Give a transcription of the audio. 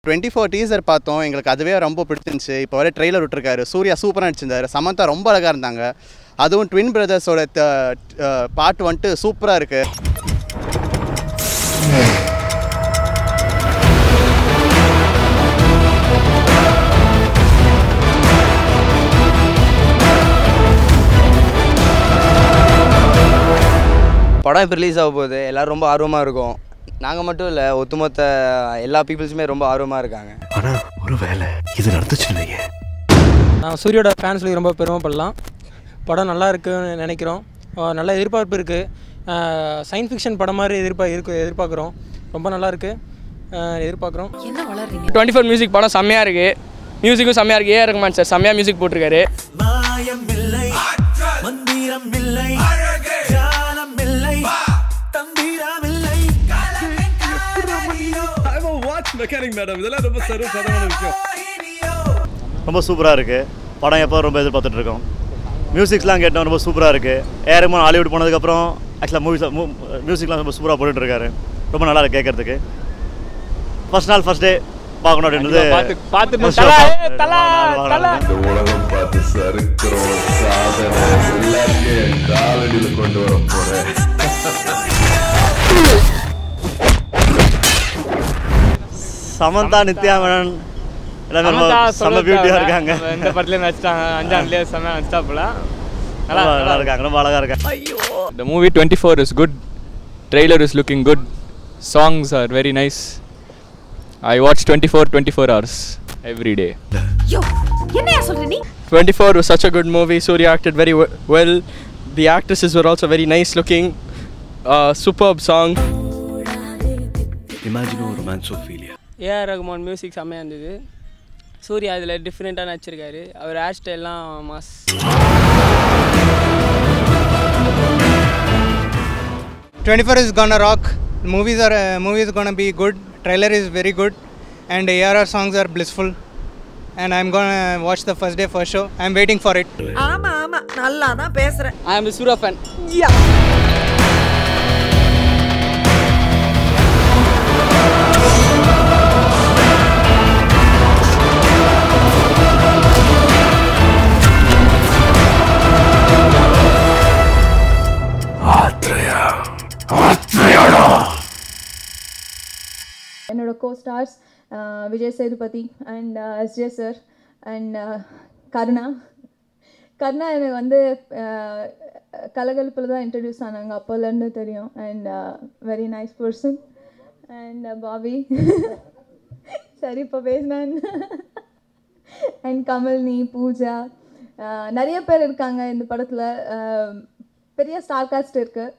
24 teaser பார்த்தோம். எங்களுக்கு அதுவே ரொம்ப பிடிச்சிருந்துச்சு. இப்போ வர ட்ரெய்லர் விட்டுருக்காரு. சூர்யா சூப்பராக நடிச்சிருந்தாரு. சமந்தா ரொம்ப அழகாக இருந்தாங்க. அதுவும் ட்வின் பிரதர்ஸோட பாட்டு வந்துட்டு சூப்பராக இருக்குது. படம் இப்போ ரிலீஸ் ஆக போகுது. எல்லோரும் ரொம்ப ஆர்வமாக இருக்கும். நாங்கள் மட்டும் இல்லை, ஒட்டுமொத்த எல்லா பீப்புள்ஸுமே ரொம்ப ஆர்வமாக இருக்காங்க. ஆனால் ஒரு வேலை இது நடந்துச்சு இல்லையே. நான் சூரியோட ஃபேன்ஸ்லேயும் ரொம்ப பெருமைப்படலாம். படம் நல்லா இருக்குன்னு நினைக்கிறோம். நல்ல எதிர்பார்ப்பு இருக்குது. சயின்ஸ் ஃபிக்ஷன் படம் மாதிரி எதிர்பார்க்குறோம். ரொம்ப நல்லா இருக்குது, எதிர்பார்க்குறோம். 24 மியூசிக் படம் செம்மையாக இருக்குது. மியூசிக்கும் செம்மையாக இருக்குது. ஏஆர் ரஹ்மான் சார் செம்மையாக மியூசிக் போட்டிருக்காரு. ரொம்ப சூப்பராக இருக்குது படம். எப்போ ரொம்ப எதிர்பார்த்துட்டு இருக்கோம். மியூசிக்ஸ்லாம் கேட்டோம், ரொம்ப சூப்பராக இருக்குது. ஏஆர் ரஹ்மான் ஹாலிவுட் போனதுக்கப்புறம் ஆக்சுவலாக மியூசிக்லாம் ரொம்ப சூப்பராக போட்டுட்ருக்காரு. ரொம்ப நல்லா இருக்குது கேட்குறதுக்கு. ஃபர்ஸ்ட் நாள் ஃபர்ஸ்ட் டே பார்க்கணும் அப்படின்றது சமந்தா நித்யா மேனன் எல்லாமே செம்ம பியூட்டியாக இருக்காங்க. இந்த படத்துல நடிச்சிட்டாங்க. 5ஆண்டுலேயே செம்ம நடிச்சிட்டாப்புல. நல்லா இருக்காங்க, ரொம்ப அழகாக இருக்காங்க. The movie 24 is good. Trailer is looking good. Songs are very nice. I watch 24 hours every day. Yo, என்னையா சொல்ற நீ? 24 was such a good movie. Surya acted very well. The actresses were also very nice looking. Superb song. Imagine a romance of Ophelia. AR Rahman music செம்மையாக இருந்தது. சூர்யா அதில் டிஃப்ரெண்ட்டாக நடிச்சிருக்காரு. அவர் hair ஸ்டைல்லாம் mass. 24 is gonna rock. Movie is gonna be good. Trailer is very good, and ARR songs are blissful. And I'm gonna watch the first day first show. I'm waiting for it. ஆமா ஆமா நல்லா தான் பேசுறேன். I am a Surya fan. Yeah. என்னோட co-stars Vijay Sethupathi and SJ sir and Karuna எனக்கு வந்து கலகலப்பில் தான் இன்ட்ரடியூஸ் ஆனாங்க. அப்போலேருந்து தெரியும். And very nice person. And Bobby சரி இப்போ பேசினேன். அண்ட் கமல்னி, பூஜா, நிறைய பேர் இருக்காங்க இந்த படத்தில். பெரிய ஸ்டார் காஸ்ட் இருக்குது.